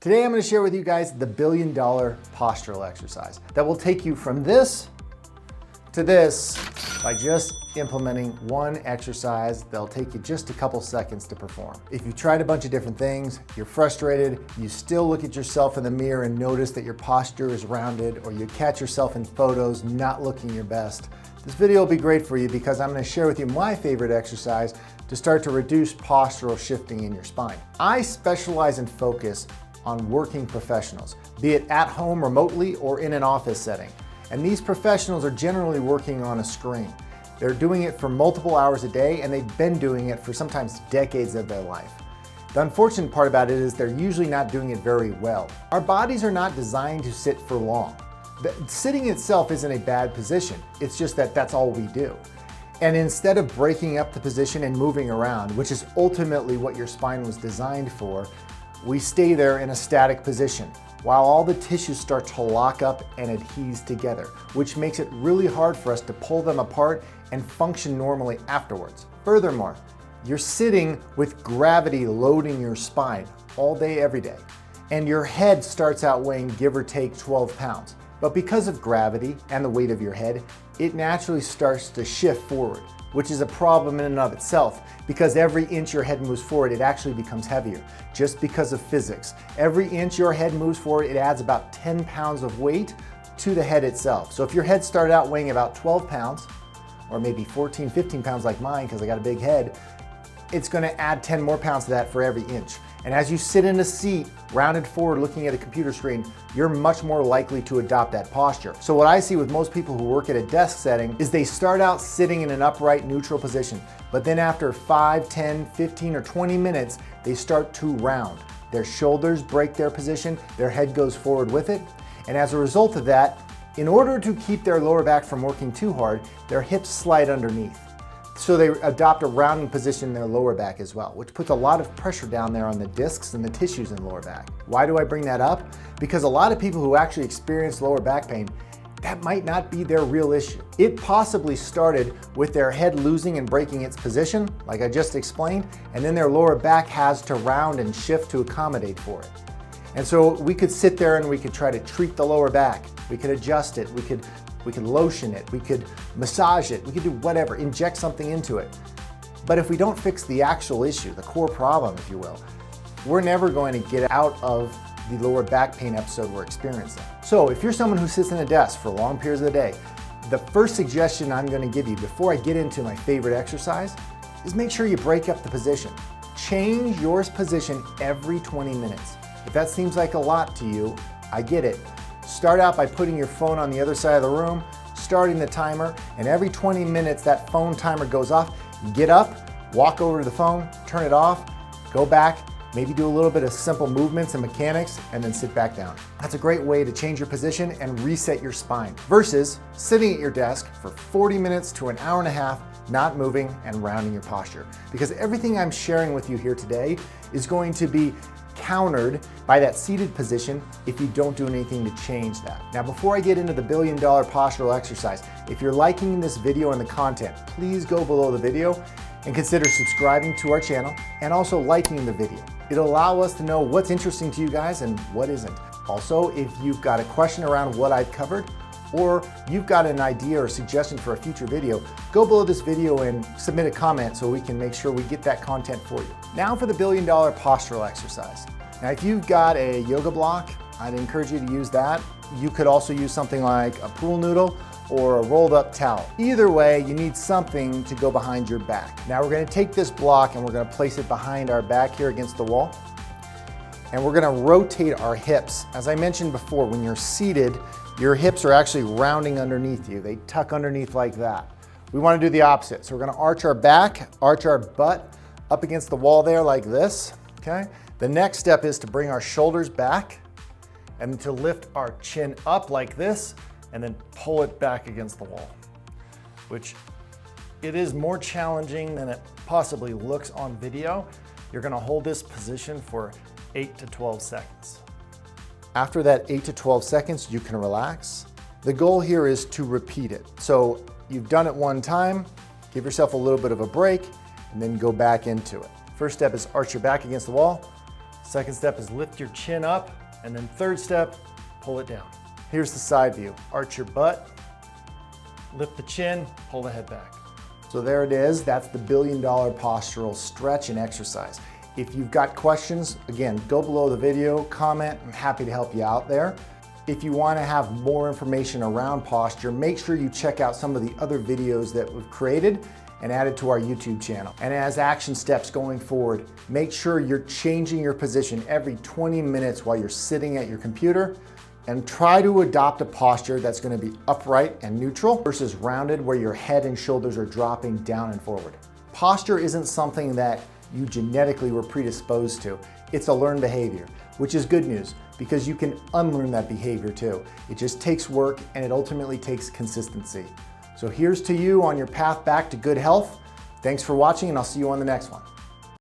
Today I'm going to share with you guys the $1 billion postural exercise that will take you from this to this by just implementing one exercise that'll take you just a couple seconds to perform. If you've tried a bunch of different things, you're frustrated, you still look at yourself in the mirror and notice that your posture is rounded, or you catch yourself in photos not looking your best, this video will be great for you because I'm going to share with you my favorite exercise to start to reduce postural shifting in your spine. I specialize and focus on working professionals, be it at home remotely or in an office setting. And these professionals are generally working on a screen. They're doing it for multiple hours a day, and they've been doing it for sometimes decades of their life. The unfortunate part about it is they're usually not doing it very well. Our bodies are not designed to sit for long. Sitting itself isn't a bad position. It's just that that's all we do. And instead of breaking up the position and moving around, which is ultimately what your spine was designed for, we stay there in a static position while all the tissues start to lock up and adhere together, which makes it really hard for us to pull them apart and function normally afterwards. Furthermore, you're sitting with gravity loading your spine all day, every day, and your head starts out weighing give or take 12 pounds. But because of gravity and the weight of your head, it naturally starts to shift forward, which is a problem in and of itself, because every inch your head moves forward, it actually becomes heavier, just because of physics. Every inch your head moves forward, it adds about 10 pounds of weight to the head itself. So if your head started out weighing about 12 pounds, or maybe 14, 15 pounds like mine, because I got a big head, it's gonna add 10 more pounds to that for every inch. And as you sit in a seat, rounded forward looking at a computer screen, you're much more likely to adopt that posture. So what I see with most people who work at a desk setting is they start out sitting in an upright, neutral position, but then after 5, 10, 15, or 20 minutes, they start to round. Their shoulders break their position, their head goes forward with it, and as a result of that, in order to keep their lower back from working too hard, their hips slide underneath. So they adopt a rounding position in their lower back as well, which puts a lot of pressure down there on the discs and the tissues in the lower back. Why do I bring that up? Because a lot of people who actually experience lower back pain, that might not be their real issue. It possibly started with their head losing and breaking its position, like I just explained, and then their lower back has to round and shift to accommodate for it. And so we could sit there and we could try to treat the lower back. We could adjust it, we could lotion it, we could massage it, we could do whatever, inject something into it. But if we don't fix the actual issue, the core problem, if you will, we're never going to get out of the lower back pain episode we're experiencing. So if you're someone who sits in a desk for long periods of the day, the first suggestion I'm going to give you before I get into my favorite exercise is make sure you break up the position. Change your position every 20 minutes. If that seems like a lot to you, I get it. Start out by putting your phone on the other side of the room, starting the timer, and every 20 minutes that phone timer goes off, get up, walk over to the phone, turn it off, go back, maybe do a little bit of simple movements and mechanics, and then sit back down. That's a great way to change your position and reset your spine versus sitting at your desk for 40 minutes to an hour and a half, not moving and rounding your posture. Because everything I'm sharing with you here today is going to be countered by that seated position if you don't do anything to change that. Now, before I get into the $1 billion postural exercise, if you're liking this video and the content, please go below the video and consider subscribing to our channel and also liking the video. It'll allow us to know what's interesting to you guys and what isn't. Also, if you've got a question around what I've covered, or you've got an idea or suggestion for a future video, go below this video and submit a comment so we can make sure we get that content for you. Now for the $1 billion postural exercise. Now if you've got a yoga block, I'd encourage you to use that. You could also use something like a pool noodle or a rolled up towel. Either way, you need something to go behind your back. Now we're gonna take this block and we're gonna place it behind our back here against the wall. And we're gonna rotate our hips. As I mentioned before, when you're seated, your hips are actually rounding underneath you. They tuck underneath like that. We wanna do the opposite. So we're gonna arch our back, arch our butt up against the wall there like this, okay? The next step is to bring our shoulders back and to lift our chin up like this and then pull it back against the wall, which it is more challenging than it possibly looks on video. You're gonna hold this position for 8 to 12 seconds. After that 8 to 12 seconds, you can relax. The goal here is to repeat it. So you've done it one time, give yourself a little bit of a break, and then go back into it. First step is arch your back against the wall. Second step is lift your chin up, and then third step, pull it down. Here's the side view. Arch your butt, lift the chin, pull the head back. So there it is. That's the $1 billion postural stretch and exercise. If you've got questions, again, go below the video, comment. I'm happy to help you out there. If you want to have more information around posture, make sure you check out some of the other videos that we've created and added to our YouTube channel. And as action steps going forward, make sure you're changing your position every 20 minutes while you're sitting at your computer, and try to adopt a posture that's going to be upright and neutral versus rounded where your head and shoulders are dropping down and forward. Posture isn't something that you genetically were predisposed to. It's a learned behavior, which is good news because you can unlearn that behavior too. It just takes work, and it ultimately takes consistency. So here's to you on your path back to good health. Thanks for watching, and I'll see you on the next one.